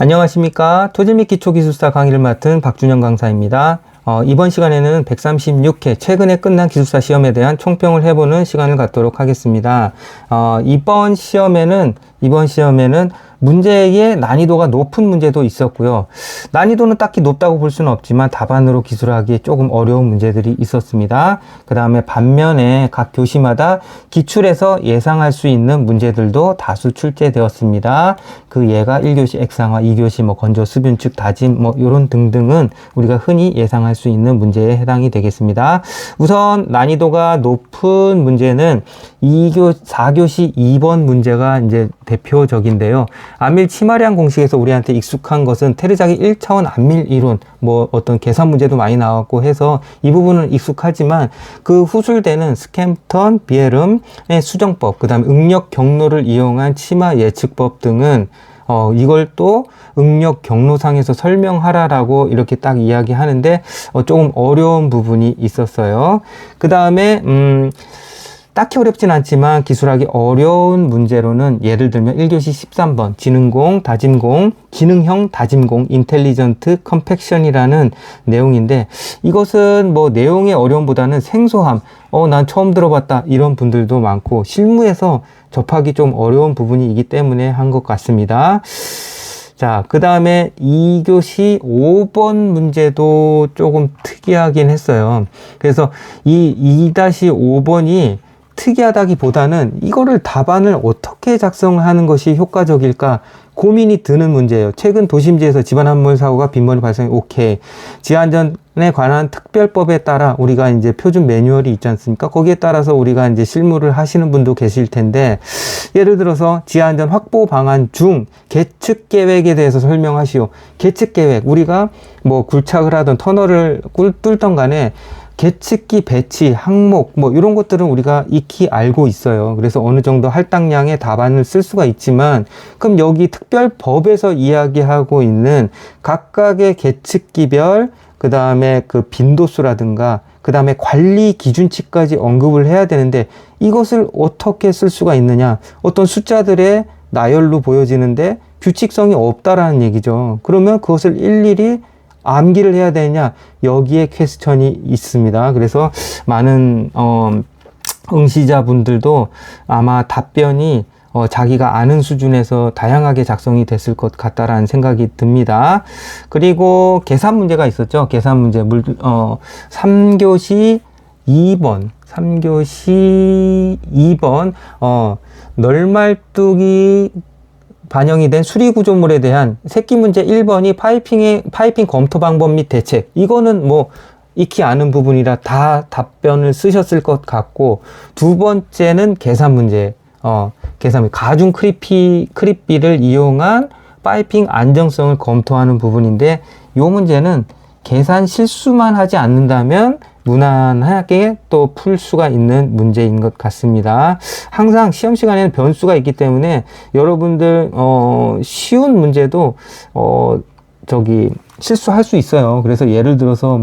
안녕하십니까. 토지 및 기초기술사 강의를 맡은 박준영 강사입니다. 이번 시간에는 136회 최근에 끝난 기술사 시험에 대한 총평을 해보는 시간을 갖도록 하겠습니다. 이번 시험에는 문제의 난이도가 높은 문제도 있었고요. 난이도는 딱히 높다고 볼 수는 없지만 답안으로 기술하기에 조금 어려운 문제들이 있었습니다. 그 다음에 반면에 각 교시마다 기출에서 예상할 수 있는 문제들도 다수 출제되었습니다. 그 예가 1교시 액상화, 2교시 건조, 수변축, 다짐 요런 등등은 우리가 흔히 예상할 수 있는 문제에 해당이 되겠습니다. 우선 난이도가 높은 문제는 4교시 2번 문제가 이제 대표적인데요. 안밀 치마량 공식에서 우리한테 익숙한 것은 테르자기 1차원 안밀 이론, 어떤 계산 문제도 많이 나왔고 해서 이 부분은 익숙하지만 그 후술되는 스캠턴, 비에름의 수정법, 그 다음에 응력 경로를 이용한 치마 예측법 등은 이걸 또 응력 경로상에서 설명하라라고 이렇게 딱 이야기하는데 조금 어려운 부분이 있었어요. 그 다음에 딱히 어렵진 않지만 기술하기 어려운 문제로는 예를 들면 1교시 13번 지능공, 다짐공, 기능형 다짐공, 인텔리전트 컴팩션이라는 내용인데 이것은 내용의 어려움보다는 생소함, 난 처음 들어봤다 이런 분들도 많고 실무에서 접하기 좀 어려운 부분이기 때문에 한 것 같습니다. 자, 그 다음에 2교시 5번 문제도 조금 특이하긴 했어요. 그래서 이 2-5번이 특이하다기보다는 이거를 답안을 어떻게 작성하는 것이 효과적일까 고민이 드는 문제예요. 최근 도심지에서 집안 함몰 사고가 빈번히 발생해 오케이. 지하안전에 관한 특별법에 따라 우리가 이제 표준 매뉴얼이 있지 않습니까? 거기에 따라서 우리가 이제 실무를 하시는 분도 계실 텐데 예를 들어서 지하안전 확보 방안 중 계측 계획에 대해서 설명하시오. 계측 계획 우리가 굴착을 하던 터널을 뚫던 간에 계측기 배치, 항목 이런 것들은 우리가 익히 알고 있어요. 그래서 어느 정도 할당량의 답안을 쓸 수가 있지만 그럼 여기 특별법에서 이야기하고 있는 각각의 계측기별 그 다음에 그 빈도수라든가 그 다음에 관리 기준치까지 언급을 해야 되는데 이것을 어떻게 쓸 수가 있느냐. 어떤 숫자들의 나열로 보여지는데 규칙성이 없다라는 얘기죠. 그러면 그것을 일일이 암기를 해야 되느냐, 여기에 퀘스천이 있습니다. 그래서 많은 응시자분들도 아마 답변이 자기가 아는 수준에서 다양하게 작성이 됐을 것 같다라는 생각이 듭니다. 그리고 계산 문제가 있었죠. 계산 문제 3교시 2번 널말뚝이 반영이 된 수리 구조물에 대한 새끼 문제 1번이 파이핑 검토 방법 및 대책. 이거는 익히 아는 부분이라 다 답변을 쓰셨을 것 같고, 두 번째는 계산 문제. 가중 크립비를 이용한 파이핑 안정성을 검토하는 부분인데, 이 문제는 계산 실수만 하지 않는다면 무난하게 또 풀 수가 있는 문제인 것 같습니다. 항상 시험 시간에는 변수가 있기 때문에 여러분들 쉬운 문제도 실수할 수 있어요. 그래서 예를 들어서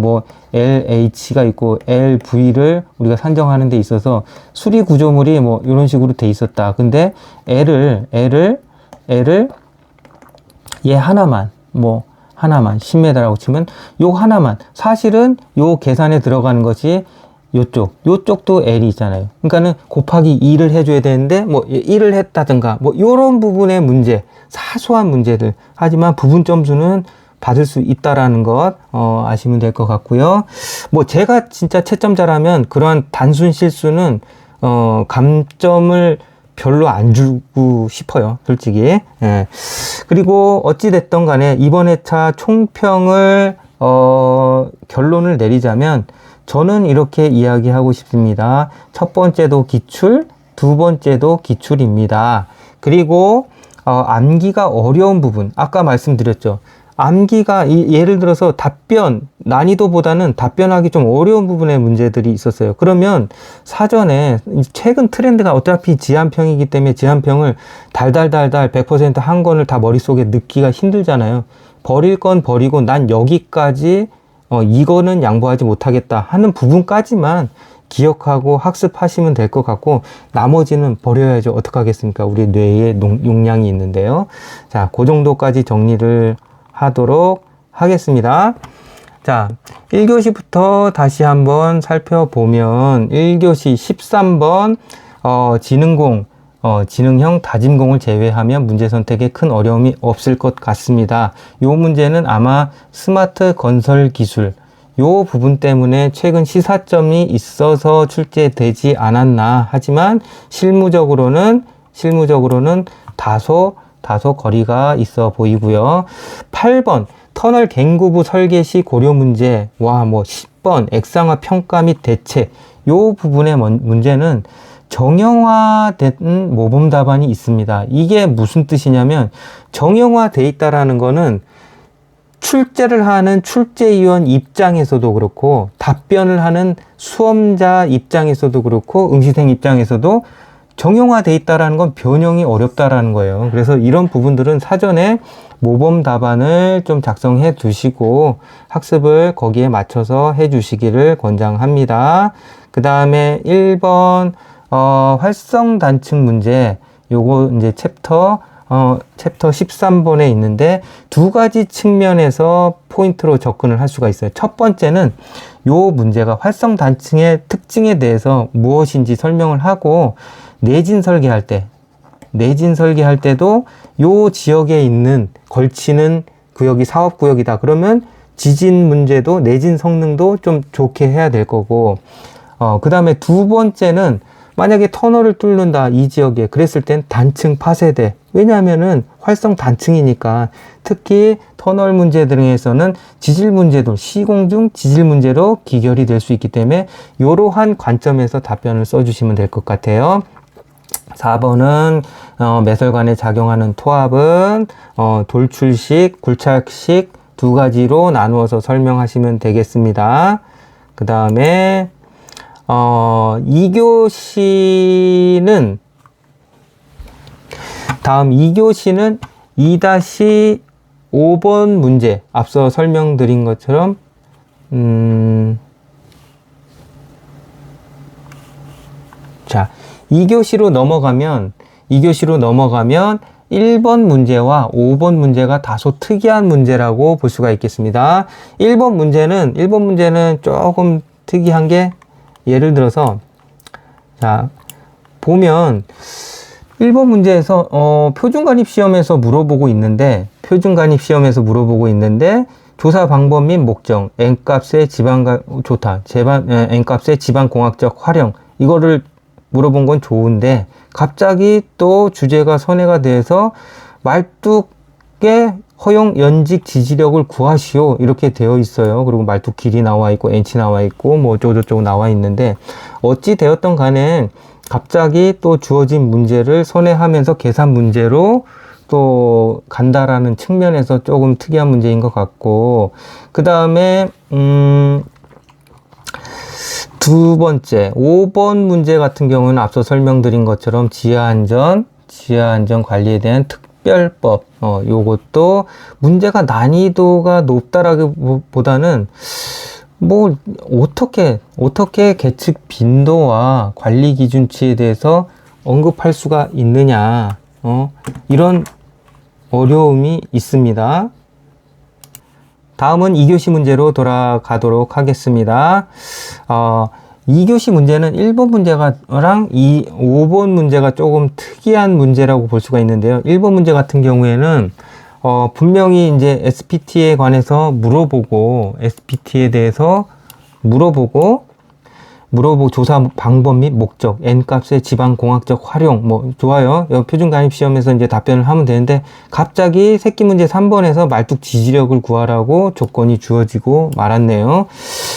LH가 있고 LV를 우리가 산정하는 데 있어서 수리 구조물이 이런 식으로 돼 있었다. 근데 L을 얘 하나만 10m라고 치면 요 하나만 사실은 요 계산에 들어가는 것이 요쪽도 L이 있잖아요. 그러니까는 곱하기 2를 해줘야 되는데 1을 했다든가 요런 부분의 문제, 사소한 문제들. 하지만 부분 점수는 받을 수 있다라는 것 아시면 될 것 같고요. 제가 진짜 채점자라면 그러한 단순 실수는 감점을 별로 안 주고 싶어요, 솔직히. 예. 그리고 어찌됐던 간에 이번 회차 총평을 결론을 내리자면 저는 이렇게 이야기하고 싶습니다. 첫 번째도 기출, 두 번째도 기출입니다. 그리고 암기가 어려운 부분, 아까 말씀드렸죠. 암기가 예를 들어서 난이도보다는 답변하기 좀 어려운 부분의 문제들이 있었어요. 그러면 사전에 최근 트렌드가 어차피 지한평이기 때문에 지한평을 달달달달 100% 한 권을 다 머릿속에 넣기가 힘들잖아요. 버릴 건 버리고 난 여기까지 이거는 양보하지 못하겠다 하는 부분까지만 기억하고 학습하시면 될 것 같고, 나머지는 버려야죠. 어떡하겠습니까? 우리 뇌에 용량이 있는데요. 자, 그 정도까지 정리를 하도록 하겠습니다. 자, 1교시부터 다시 한번 살펴보면 1교시 13번 지능형 다짐공을 제외하면 문제 선택에 큰 어려움이 없을 것 같습니다. 요 문제는 아마 스마트 건설 기술 요 부분 때문에 최근 시사점이 있어서 출제되지 않았나. 하지만 실무적으로는 다소 거리가 있어 보이고요. 8번 터널 갱구부 설계 시 고려 문제, 10번 액상화 평가 및 대책, 요 부분의 문제는 정형화된 모범 답안이 있습니다. 이게 무슨 뜻이냐면, 정형화돼 있다라는 거는 출제를 하는 출제위원 입장에서도 그렇고, 답변을 하는 수험자 입장에서도 그렇고, 응시생 입장에서도 정형화돼 있다라는 건 변형이 어렵다라는 거예요. 그래서 이런 부분들은 사전에 모범 답안을 좀 작성해 두시고 학습을 거기에 맞춰서 해 주시기를 권장합니다. 그 다음에 1번 활성 단층 문제, 요거 이제 챕터 13번에 있는데 두 가지 측면에서 포인트로 접근을 할 수가 있어요. 첫 번째는 요 문제가 활성 단층의 특징에 대해서 무엇인지 설명을 하고, 내진 설계할 때도 요 지역에 있는 걸치는 구역이 사업구역이다. 그러면 지진 문제도 내진 성능도 좀 좋게 해야 될 거고, 그 다음에 두 번째는 만약에 터널을 뚫는다 이 지역에, 그랬을 땐 단층 파쇄대. 왜냐하면은 활성 단층이니까. 특히 터널 문제 등에서는 지질 문제도 시공 중 지질 문제로 기결이 될 수 있기 때문에 이러한 관점에서 답변을 써주시면 될 것 같아요. 4번은 매설관에 작용하는 토합은 돌출식, 굴착식 두 가지로 나누어서 설명하시면 되겠습니다. 그 다음에 2교시는 다음 2교시는 2-5번 문제, 앞서 설명드린 것처럼 자, 2교시로 넘어가면 1번 문제와 5번 문제가 다소 특이한 문제라고 볼 수가 있겠습니다. 1번 문제는 조금 특이한 게, 예를 들어서 자, 보면 1번 문제에서 표준관입시험에서 물어보고 있는데 조사 방법 및 목적, n값의 n값의 지방공학적 활용, 이거를 물어본 건 좋은데 갑자기 또 주제가 선회가 돼서 말뚝의 허용 연직 지지력을 구하시오 이렇게 되어 있어요. 그리고 말뚝 길이 나와 있고 n치 나와 있고 뭐 어쩌고저쩌고 나와 있는데, 어찌 되었던 간에 갑자기 또 주어진 문제를 선회하면서 계산 문제로 또 간다라는 측면에서 조금 특이한 문제인 것 같고, 그 다음에 두 번째 5번 문제 같은 경우는 앞서 설명드린 것처럼 지하안전 관리에 대한 특별법, 요것도 문제가 난이도가 높다라기보다는 뭐 어떻게 계측 빈도와 관리 기준치에 대해서 언급할 수가 있느냐, 이런 어려움이 있습니다. 다음은 2교시 문제로 돌아가도록 하겠습니다. 2교시 문제는 1번 문제랑 5번 문제가 조금 특이한 문제라고 볼 수가 있는데요. 1번 문제 같은 경우에는 분명히 이제 SPT에 관해서 SPT에 대해서 물어보고 조사 방법 및 목적, n값의 지방공학적 활용, 뭐 좋아요. 표준가입시험에서 이제 답변을 하면 되는데, 갑자기 새끼 문제 3번에서 말뚝 지지력을 구하라고 조건이 주어지고 말았네요.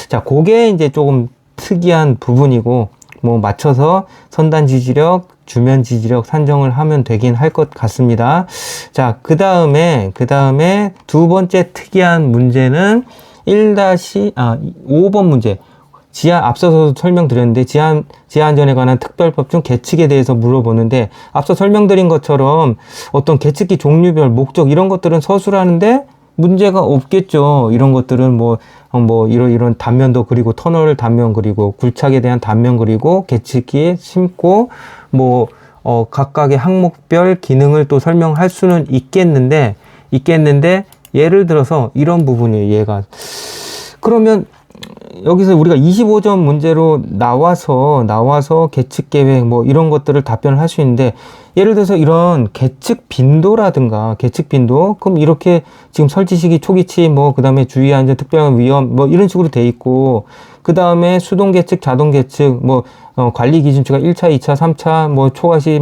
자, 그게 이제 조금 특이한 부분이고, 뭐 맞춰서 선단 지지력, 주면 지지력 산정을 하면 되긴 할 것 같습니다. 자, 그 다음에 두 번째 특이한 문제는 5번 문제. 앞서서 설명드렸는데, 지하안전에 관한 특별법 중 계측에 대해서 물어보는데, 앞서 설명드린 것처럼 어떤 계측기 종류별, 목적, 이런 것들은 서술하는데, 문제가 없겠죠. 이런 것들은 이런 단면도 그리고 터널 단면 그리고 굴착에 대한 단면 그리고 계측기 심고 각각의 항목별 기능을 또 설명할 수는 있겠는데 예를 들어서 이런 부분이에요. 얘가 그러면 여기서 우리가 25점 문제로 나와서 계측 계획 이런 것들을 답변을 할 수 있는데, 예를 들어서 이런 계측 빈도라든가 계측 빈도, 그럼 이렇게 지금 설치 시기 초기치 그다음에 주의 안전 특별한 위험 이런 식으로 돼 있고, 그다음에 수동 계측 자동 계측 관리 기준치가 1차 2차 3차 초과시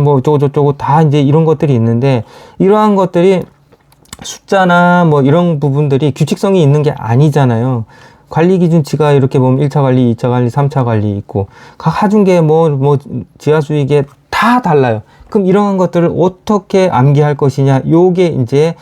저거 다 이제 이런 것들이 있는데, 이러한 것들이 숫자나 이런 부분들이 규칙성이 있는 게 아니잖아요. 관리 기준치가 이렇게 보면 1차 관리, 2차 관리, 3차 관리 있고, 각 하중계 지하 수익에 다 달라요. 그럼 이러한 것들을 어떻게 암기할 것이냐, 요게 이제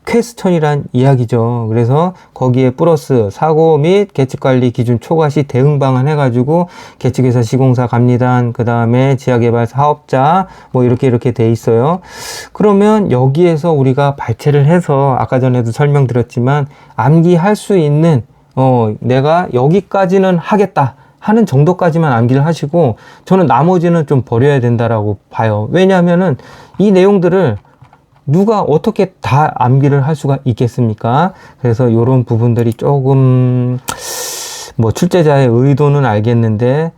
퀘스천이란 이야기죠. 그래서 거기에 플러스 사고 및 계측 관리 기준 초과 시 대응 방안 해가지고 계측회사 시공사 감리단, 그 다음에 지하개발 사업자 이렇게 돼 있어요. 그러면 여기에서 우리가 발췌를 해서 아까 전에도 설명드렸지만 암기할 수 있는 내가 여기까지는 하겠다 하는 정도까지만 암기를 하시고, 저는 나머지는 좀 버려야 된다라고 봐요. 왜냐하면은 이 내용들을 누가 어떻게 다 암기를 할 수가 있겠습니까? 그래서 이런 부분들이 조금 출제자의 의도는 알겠는데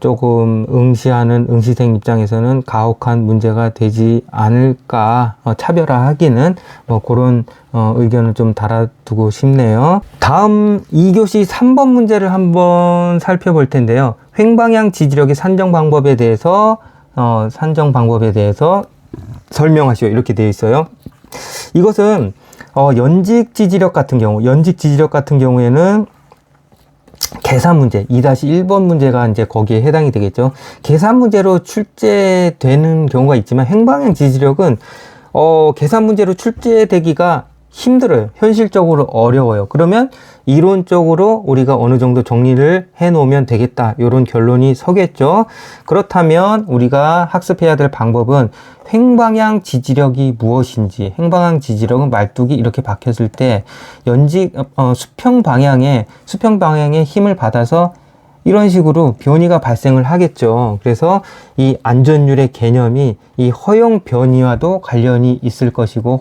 조금 응시하는 응시생 입장에서는 가혹한 문제가 되지 않을까, 차별화하기는 그런 의견을 좀 달아두고 싶네요. 다음 2교시 3번 문제를 한번 살펴볼 텐데요. 횡방향 지지력의 산정 방법에 대해서 설명하시오, 이렇게 되어 있어요. 이것은 연직 지지력 같은 경우에는 계산 문제 2-1번 문제가 이제 거기에 해당이 되겠죠. 계산 문제로 출제되는 경우가 있지만 횡방향 지지력은 계산 문제로 출제되기가 힘들어요. 현실적으로 어려워요. 그러면 이론적으로 우리가 어느 정도 정리를 해 놓으면 되겠다, 이런 결론이 서겠죠. 그렇다면 우리가 학습해야 될 방법은 횡방향 지지력이 무엇인지, 횡방향 지지력은 말뚝이 이렇게 박혔을 때 수평 방향에 힘을 받아서 이런 식으로 변이가 발생을 하겠죠. 그래서 이 안전율의 개념이 이 허용 변이와도 관련이 있을 것이고,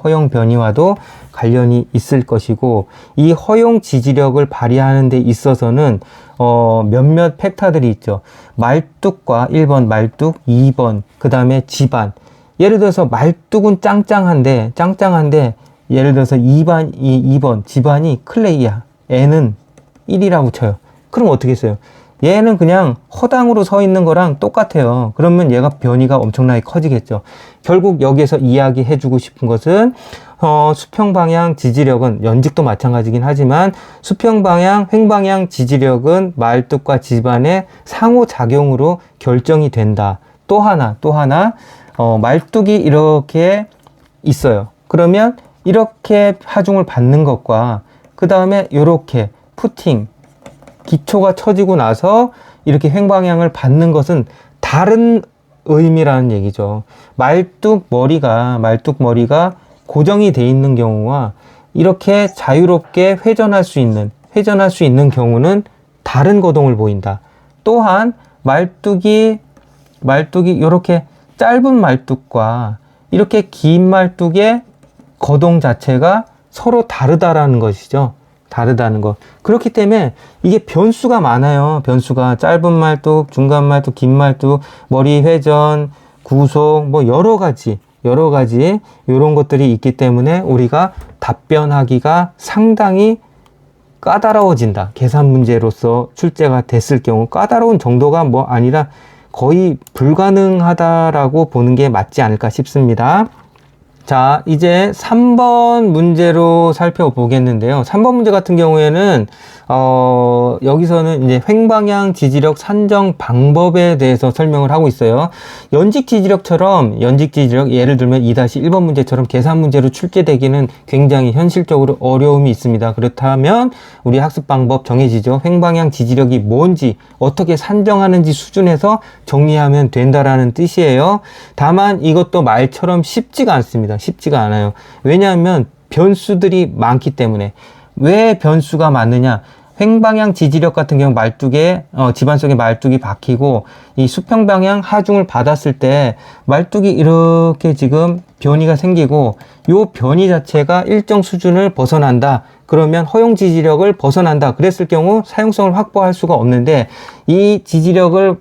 이 허용 지지력을 발휘하는 데 있어서는 몇몇 팩터들이 있죠. 말뚝과 1번 말뚝, 2번 그 다음에 지반. 예를 들어서 말뚝은 짱짱한데 예를 들어서 2번 지반이 클레이야. N은 1이라고 쳐요. 그럼 어떻게 했어요? 얘는 그냥 허당으로 서 있는 거랑 똑같아요. 그러면 얘가 변이가 엄청나게 커지겠죠. 결국 여기에서 이야기해 주고 싶은 것은 수평방향 지지력은, 연직도 마찬가지긴 하지만 수평방향, 횡방향 지지력은 말뚝과 지반의 상호작용으로 결정이 된다. 또 하나 말뚝이 이렇게 있어요. 그러면 이렇게 하중을 받는 것과 그 다음에 이렇게 푸팅, 기초가 쳐지고 나서 이렇게 횡방향을 받는 것은 다른 의미라는 얘기죠. 말뚝 머리가 고정이 돼 있는 경우와 이렇게 자유롭게 회전할 수 있는 경우는 다른 거동을 보인다. 또한 말뚝이 이렇게 짧은 말뚝과 이렇게 긴 말뚝의 거동 자체가 서로 다르다라는 것이죠. 다르다는 것. 그렇기 때문에 이게 변수가 많아요. 변수가 짧은 말뚝, 중간 말뚝, 긴 말뚝, 머리 회전, 구속, 여러 가지 이런 것들이 있기 때문에 우리가 답변하기가 상당히 까다로워진다. 계산 문제로서 출제가 됐을 경우 까다로운 정도가 아니라 거의 불가능하다라고 보는 게 맞지 않을까 싶습니다. 자, 이제 3번 문제로 살펴보겠는데요. 3번 문제 같은 경우에는 여기서는 이제 횡방향 지지력 산정 방법에 대해서 설명을 하고 있어요. 연직 지지력 예를 들면 2-1번 문제처럼 계산 문제로 출제되기는 굉장히 현실적으로 어려움이 있습니다. 그렇다면 우리 학습 방법 정해지죠. 횡방향 지지력이 뭔지, 어떻게 산정하는지 수준에서 정리하면 된다라는 뜻이에요. 다만 이것도 말처럼 쉽지가 않습니다. 쉽지가 않아요. 왜냐하면 변수들이 많기 때문에. 왜 변수가 많느냐? 횡방향 지지력 같은 경우 말뚝에 집안 속에 말뚝이 박히고 이 수평 방향 하중을 받았을 때 말뚝이 이렇게 지금 변이가 생기고 요 변이 자체가 일정 수준을 벗어난다. 그러면 허용 지지력을 벗어난다. 그랬을 경우 사용성을 확보할 수가 없는데 이 지지력을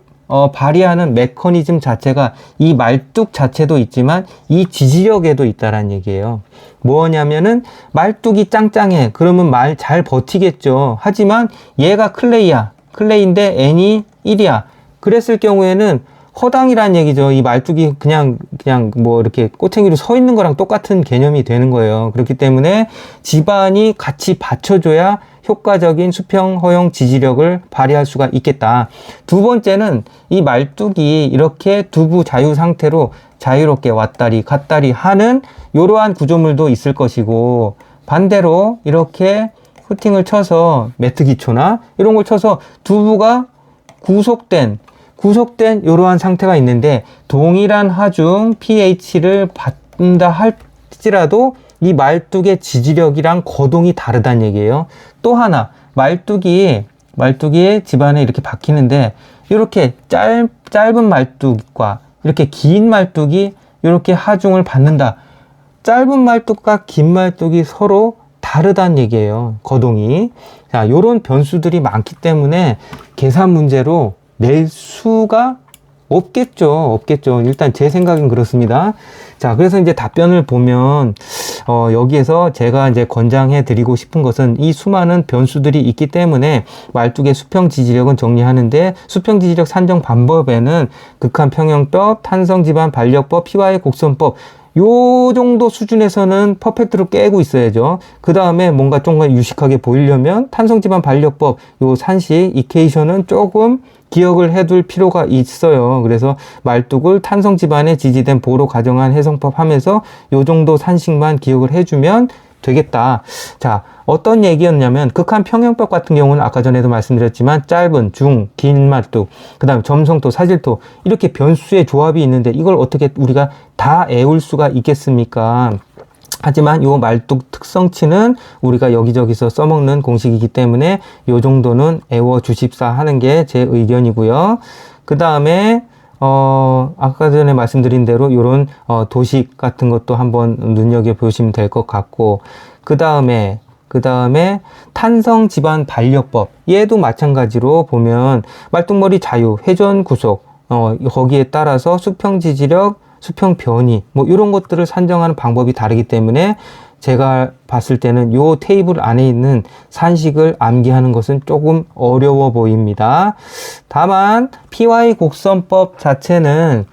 발휘하는 메커니즘 자체가 이 말뚝 자체도 있지만 이 지지력에도 있다라는 얘기예요. 뭐냐면은 말뚝이 짱짱해. 그러면 말 잘 버티겠죠. 하지만 얘가 클레이야. 클레이인데 N이 1이야. 그랬을 경우에는 허당이라는 얘기죠. 이 말뚝이 그냥 뭐 이렇게 꼬챙이로 서 있는 거랑 똑같은 개념이 되는 거예요. 그렇기 때문에 집안이 같이 받쳐줘야 효과적인 수평 허용 지지력을 발휘할 수가 있겠다. 두 번째는 이 말뚝이 이렇게 두부 자유 상태로 자유롭게 왔다리 갔다리 하는 이러한 구조물도 있을 것이고, 반대로 이렇게 후팅을 쳐서 매트 기초나 이런 걸 쳐서 두부가 구속된 이러한 상태가 있는데 동일한 하중 pH를 받는다 할지라도 이 말뚝의 지지력이랑 거동이 다르다는 얘기예요. 또 하나, 말뚝이 집안에 이렇게 박히는데 이렇게 짧은 말뚝과 이렇게 긴 말뚝이 이렇게 하중을 받는다. 짧은 말뚝과 긴 말뚝이 서로 다르다는 얘기예요. 거동이. 자, 요런 변수들이 많기 때문에 계산 문제로 낼 수가 없겠죠. 일단 제 생각은 그렇습니다. 자, 그래서 이제 답변을 보면, 여기에서 제가 이제 권장해 드리고 싶은 것은 이 수많은 변수들이 있기 때문에 말뚝의 수평 지지력은 정리하는데, 수평 지지력 산정 방법에는 극한 평형법, 탄성 집안 반력법, PY 곡선법, 요 정도 수준에서는 퍼펙트로 깨고 있어야죠. 그 다음에 뭔가 좀 유식하게 보이려면 탄성지방 반력법, 요 산식, 이케이션은 조금 기억을 해둘 필요가 있어요. 그래서 말뚝을 탄성지반에 지지된 보로 가정한 해성법 하면서 요 정도 산식만 기억을 해주면 되겠다. 자, 어떤 얘기였냐면 극한 평형법 같은 경우는 아까 전에도 말씀드렸지만 짧은, 중, 긴 말뚝, 그 다음에 점성토, 사질토 이렇게 변수의 조합이 있는데 이걸 어떻게 우리가 다 애울 수가 있겠습니까? 하지만 요 말뚝 특성치는 우리가 여기저기서 써먹는 공식이기 때문에 요 정도는 애워 주십사 하는 게 제 의견이고요. 그 다음에 아까 전에 말씀드린 대로 요런 도식 같은 것도 한번 눈여겨보시면 될 것 같고, 그 다음에 탄성 집안 반력법, 얘도 마찬가지로 보면 말뚝머리 자유, 회전 구속, 거기에 따라서 수평 지지력, 수평 변이, 뭐 이런 것들을 산정하는 방법이 다르기 때문에 제가 봤을 때는 요 테이블 안에 있는 산식을 암기하는 것은 조금 어려워 보입니다. 다만 PY 곡선법 자체는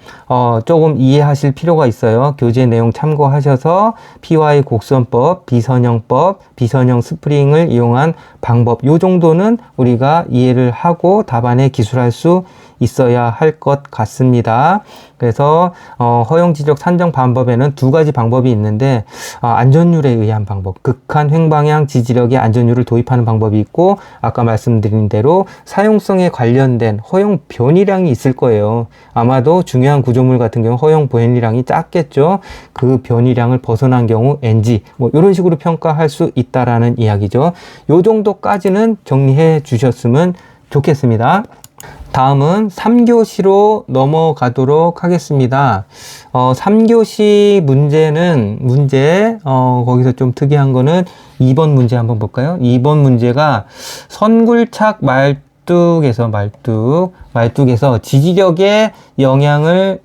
조금 이해하실 필요가 있어요. 교재 내용 참고하셔서 PY 곡선법, 비선형법, 비선형 스프링을 이용한 방법, 요 정도는 우리가 이해를 하고 답안에 기술할 수 있어야 할 것 같습니다. 그래서 허용 지지력 산정 방법에는 두 가지 방법이 있는데, 안전율에 의한 방법, 극한 횡방향 지지력의 안전율을 도입하는 방법이 있고, 아까 말씀드린 대로 사용성에 관련된 허용 변이량이 있을 거예요. 아마도 중요한 구조물 같은 경우 허용 변이량이 작겠죠. 그 변이량을 벗어난 경우 NG, 뭐 이런 식으로 평가할 수 있다라는 이야기죠. 요 정도까지는 정리해 주셨으면 좋겠습니다. 다음은 3교시로 넘어가도록 하겠습니다. 3교시 거기서 좀 특이한 거는 2번 문제 한번 볼까요? 2번 문제가 선굴착 말뚝에서 지지력에 영향을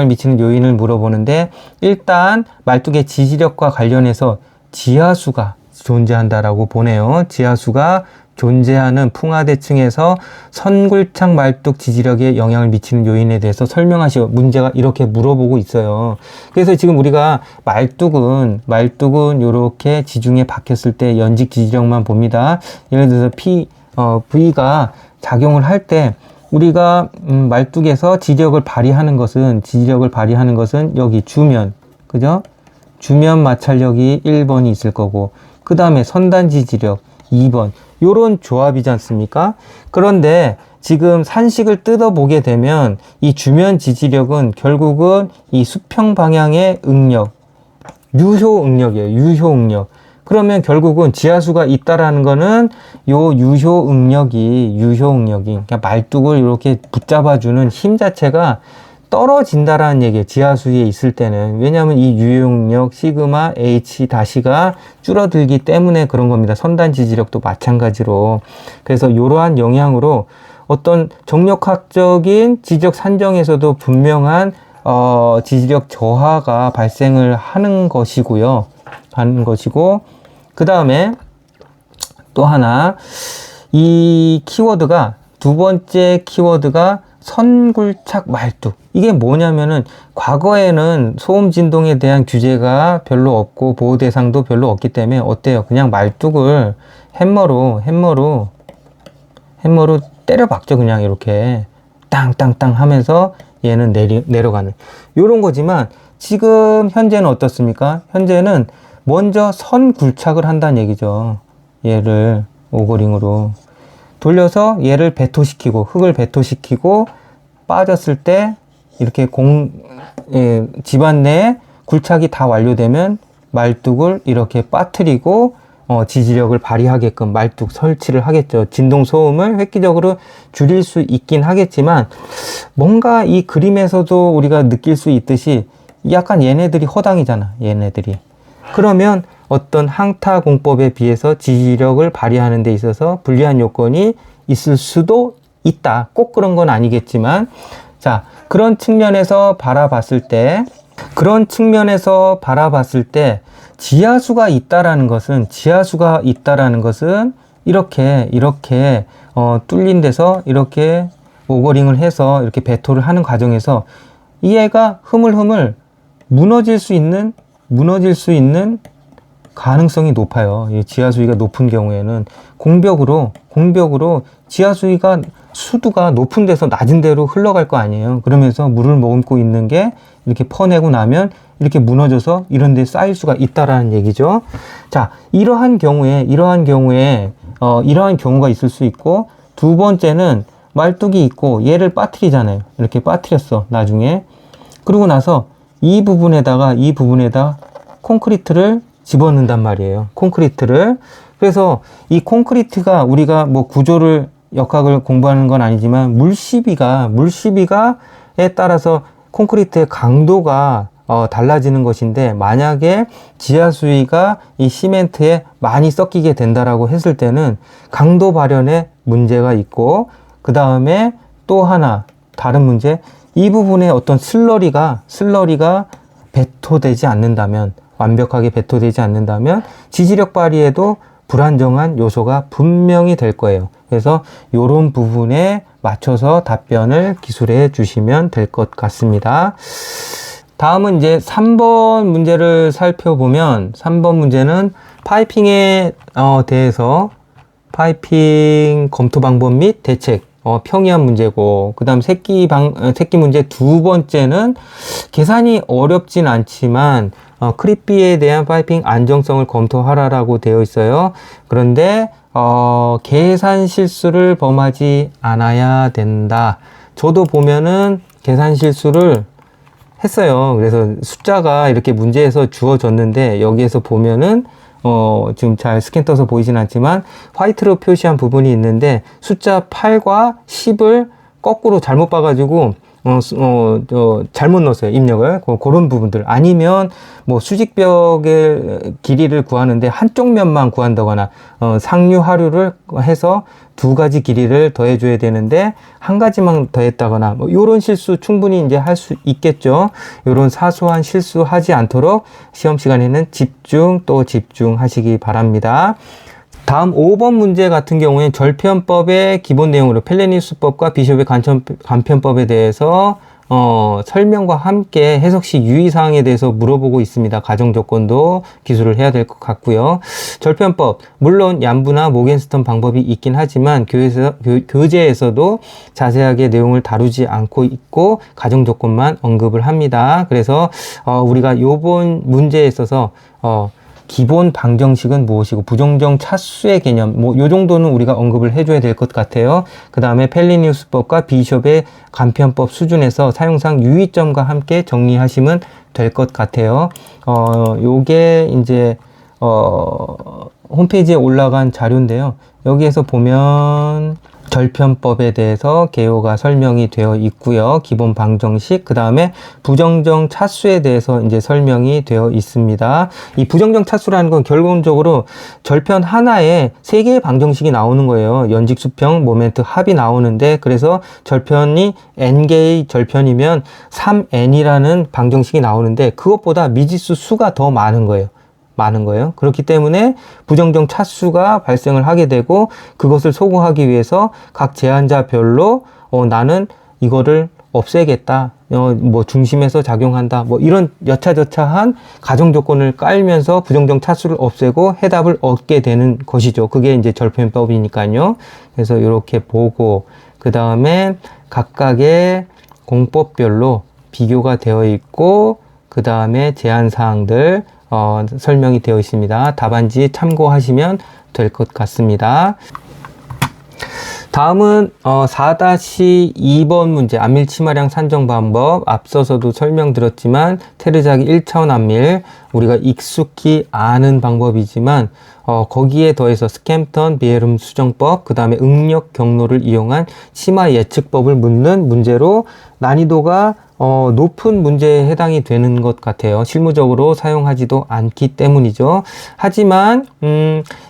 미치는 요인을 물어보는데, 일단 말뚝의 지지력과 관련해서 지하수가 존재한다라고 보네요. 지하수가 존재하는 풍화대층에서 선굴착 말뚝 지지력에 영향을 미치는 요인에 대해서 설명하시오. 문제가 이렇게 물어보고 있어요. 그래서 지금 우리가 말뚝은 이렇게 지중해 박혔을 때 연직 지지력만 봅니다. 예를 들어서 V가 작용을 할 때 우리가 말뚝에서 지지력을 발휘하는 것은 여기 주면, 그죠? 주면 마찰력이 1번이 있을 거고, 그 다음에 선단 지지력 2번, 요런 조합이지 않습니까? 그런데 지금 산식을 뜯어보게 되면 이 주면 지지력은 결국은 이 수평 방향의 응력, 유효응력이에요. 유효응력. 그러면 결국은 지하수가 있다라는 거는 요 유효응력이 그러니까 말뚝을 이렇게 붙잡아주는 힘 자체가 떨어진다라는 얘기예요. 지하수에 있을 때는. 왜냐하면 이 유효응력 시그마 H-가 줄어들기 때문에 그런 겁니다. 선단 지지력도 마찬가지로. 그래서 이러한 영향으로 어떤 정력학적인 지지력 산정에서도 분명한 지지력 저하가 발생을 하는 것이고요. 그 다음에 또 하나, 이 키워드가, 두 번째 키워드가 선굴착 말뚝. 이게 뭐냐면은 과거에는 소음 진동에 대한 규제가 별로 없고 보호 대상도 별로 없기 때문에 어때요? 그냥 말뚝을 햄머로 때려 박죠. 그냥 이렇게 땅땅땅 하면서 얘는 내려가는 요런 거지만, 지금 현재는 어떻습니까? 현재는 먼저 선굴착을 한다는 얘기죠. 얘를 오거링으로 돌려서 얘를 배토시키고, 흙을 배토시키고 빠졌을 때 이렇게 집안 내에 굴착이 다 완료되면 말뚝을 이렇게 빠뜨리고 지지력을 발휘하게끔 말뚝 설치를 하겠죠. 진동 소음을 획기적으로 줄일 수 있긴 하겠지만, 뭔가 이 그림에서도 우리가 느낄 수 있듯이 약간 얘네들이 허당이잖아. 얘네들이. 그러면 어떤 항타 공법에 비해서 지지력을 발휘하는 데 있어서 불리한 요건이 있을 수도 있다. 꼭 그런 건 아니겠지만, 자, 그런 측면에서 바라봤을 때 지하수가 있다라는 것은 이렇게 뚫린 데서 이렇게 오거링을 해서 이렇게 배토를 하는 과정에서 이 애가 흐물흐물 무너질 수 있는 가능성이 높아요. 이 지하수위가 높은 경우에는 공벽으로 수두가 높은 데서 낮은 데로 흘러갈 거 아니에요. 그러면서 물을 머금고 있는 게 이렇게 퍼내고 나면 이렇게 무너져서 이런 데 쌓일 수가 있다라는 얘기죠. 자, 이러한 경우가 있을 수 있고, 두 번째는 말뚝이 있고 얘를 빠뜨리잖아요. 이렇게 빠뜨렸어, 나중에. 그러고 나서 이 부분에다가 콘크리트를 집어넣는단 말이에요. 그래서 이 콘크리트가 우리가 뭐 구조를 역학을 공부하는 건 아니지만 물시비가에 따라서 콘크리트의 강도가 달라지는 것인데, 만약에 지하수위가 이 시멘트에 많이 섞이게 된다라고 했을 때는 강도 발현에 문제가 있고, 그 다음에 또 하나 다른 문제, 이 부분에 어떤 슬러리가 완벽하게 배토되지 않는다면 지지력 발휘에도 불안정한 요소가 분명히 될 거예요. 그래서 이런 부분에 맞춰서 답변을 기술해 주시면 될 것 같습니다. 다음은 이제 3번 문제를 살펴보면, 3번 문제는 파이핑에 대해서 파이핑 검토 방법 및 대책 평이한 문제고, 그 다음 새끼 문제 두 번째는 계산이 어렵진 않지만 크립비에 대한 파이핑 안정성을 검토하라라고 되어 있어요. 그런데 계산 실수를 범하지 않아야 된다. 저도 보면은 계산 실수를 했어요. 그래서 숫자가 이렇게 문제에서 주어졌는데, 여기에서 보면은 지금 잘 스캔 떠서 보이진 않지만 화이트로 표시한 부분이 있는데, 숫자 8과 10을 거꾸로 잘못 봐가지고 잘못 넣었어요, 입력을. 그런 부분들. 아니면 뭐 수직벽의 길이를 구하는데 한쪽 면만 구한다거나 상류 하류를 해서 두 가지 길이를 더해줘야 되는데 한 가지만 더했다거나, 뭐 요런 실수 충분히 이제 할 수 있겠죠. 요런 사소한 실수 하지 않도록 시험 시간에는 집중하시기 바랍니다. 다음 5번 문제 같은 경우에 절편법의 기본 내용으로 펠레니우스법과 비숍의 간편법에 대해서 설명과 함께 해석 시 유의사항에 대해서 물어보고 있습니다. 가정조건도 기술을 해야 될 것 같고요. 절편법, 물론 얀부나 모겐스턴 방법이 있긴 하지만 교재에서도 자세하게 내용을 다루지 않고 있고 가정조건만 언급을 합니다. 그래서 우리가 요번 문제에 있어서 기본 방정식은 무엇이고 부정정 차수의 개념 뭐 요 정도는 우리가 언급을 해줘야 될 것 같아요. 그 다음에 펠리니우스법과 비숍의 간편법 수준에서 사용상 유의점과 함께 정리하시면 될 것 같아요. 요게 이제 홈페이지에 올라간 자료인데요. 여기에서 보면 절편법에 대해서 개요가 설명이 되어 있고요. 기본 방정식, 그 다음에 부정정 차수에 대해서 이제 설명이 되어 있습니다. 이 부정정 차수라는 건 결론적으로 절편 하나에 3개의 방정식이 나오는 거예요. 연직, 수평, 모멘트, 합이 나오는데, 그래서 절편이 n개의 절편이면 3n이라는 방정식이 나오는데, 그것보다 미지수 수가 더 많은 거예요. 그렇기 때문에 부정정 차수가 발생을 하게 되고, 그것을 소구하기 위해서 각 제한자별로 나는 이거를 없애겠다, 뭐 중심에서 작용한다, 뭐 이런 여차저차한 가정 조건을 깔면서 부정정 차수를 없애고 해답을 얻게 되는 것이죠. 그게 이제 절편법이니까요. 그래서 이렇게 보고, 그 다음에 각각의 공법별로 비교가 되어 있고, 그 다음에 제한사항들 설명이 되어 있습니다. 답안지 참고하시면 될 것 같습니다. 다음은 4-2번 문제, 안밀 치마량 산정 방법. 앞서서도 설명드렸지만 테르자기 1차원 안밀 우리가 익숙히 아는 방법이지만 거기에 더해서 스캠턴 비에름 수정법, 그 다음에 응력 경로를 이용한 치마 예측법을 묻는 문제로 난이도가 높은 문제에 해당이 되는 것 같아요. 실무적으로 사용하지도 않기 때문이죠. 하지만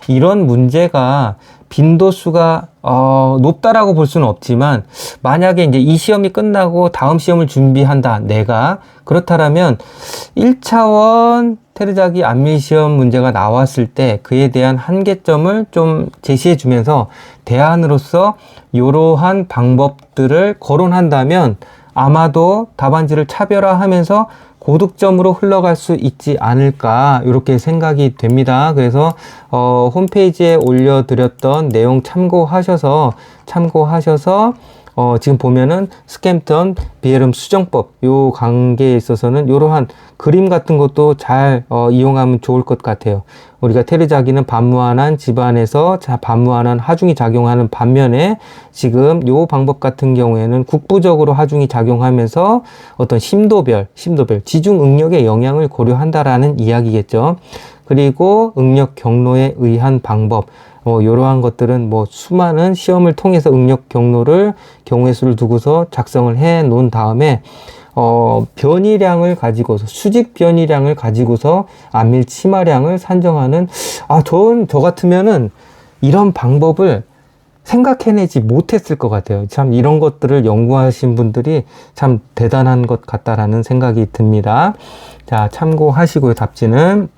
이런 문제가 빈도수가 높다라고 볼 수는 없지만, 만약에 이제 이 시험이 끝나고 다음 시험을 준비한다, 내가 그렇다라면 1차원 테르자기 안밀 시험 문제가 나왔을 때 그에 대한 한계점을 좀 제시해 주면서 대안으로서 이러한 방법들을 거론한다면 아마도 답안지를 차별화하면서 고득점으로 흘러갈 수 있지 않을까, 이렇게 생각이 됩니다. 그래서 홈페이지에 올려드렸던 내용 참고하셔서 지금 보면은 스캠턴 비에름 수정법 요 관계에 있어서는 이러한 그림 같은 것도 잘 이용하면 좋을 것 같아요. 우리가 테르자기는 반무한한 집안에서 반무한한 하중이 작용하는 반면에 지금 요 방법 같은 경우에는 국부적으로 하중이 작용하면서 어떤 심도별 지중 응력의 영향을 고려한다라는 이야기겠죠. 그리고 응력 경로에 의한 방법, 이러한 것들은 뭐 수많은 시험을 통해서 응력 경로를 경우의 수를 두고서 작성을 해 놓은 다음에 변이량을 가지고서, 수직 변이량을 가지고서 안밀 치마량을 산정하는, 저 같으면은 이런 방법을 생각해내지 못했을 것 같아요. 참 이런 것들을 연구하신 분들이 참 대단한 것 같다라는 생각이 듭니다. 자, 참고하시고요, 답지는.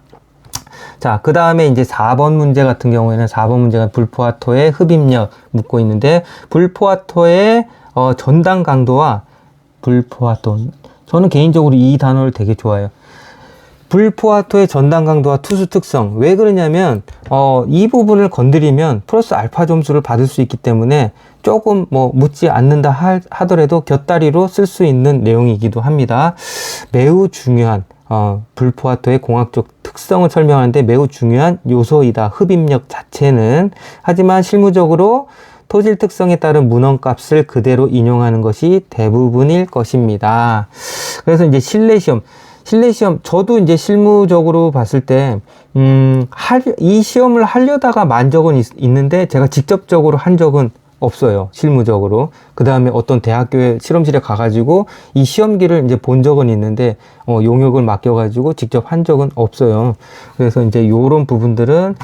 자, 그 다음에 이제 4번 문제 같은 경우에는 4번 문제가 불포화토의 흡입력 묻고 있는데, 불포화토의 전당 강도와 불포화토, 저는 개인적으로 이 단어를 되게 좋아해요. 불포화토의 전당 강도와 투수 특성. 왜 그러냐면 이 부분을 건드리면 플러스 알파 점수를 받을 수 있기 때문에 조금 뭐 묻지 않는다 하더라도 곁다리로 쓸 수 있는 내용이기도 합니다. 매우 중요한 불포화토의 공학적 특성을 설명하는데 매우 중요한 요소이다, 흡입력 자체는. 하지만 실무적으로 토질 특성에 따른 문헌값을 그대로 인용하는 것이 대부분일 것입니다. 그래서 이제 실내 시험, 저도 이제 실무적으로 봤을 때, 이 시험을 하려다가 만 적은 있는데, 제가 직접적으로 한 적은 없어요, 실무적으로. 그 다음에 어떤 대학교에 실험실에 가가지고 이 시험기를 이제 본 적은 있는데, 용역을 맡겨가지고 직접 한 적은 없어요. 그래서 이제 요런 부분들은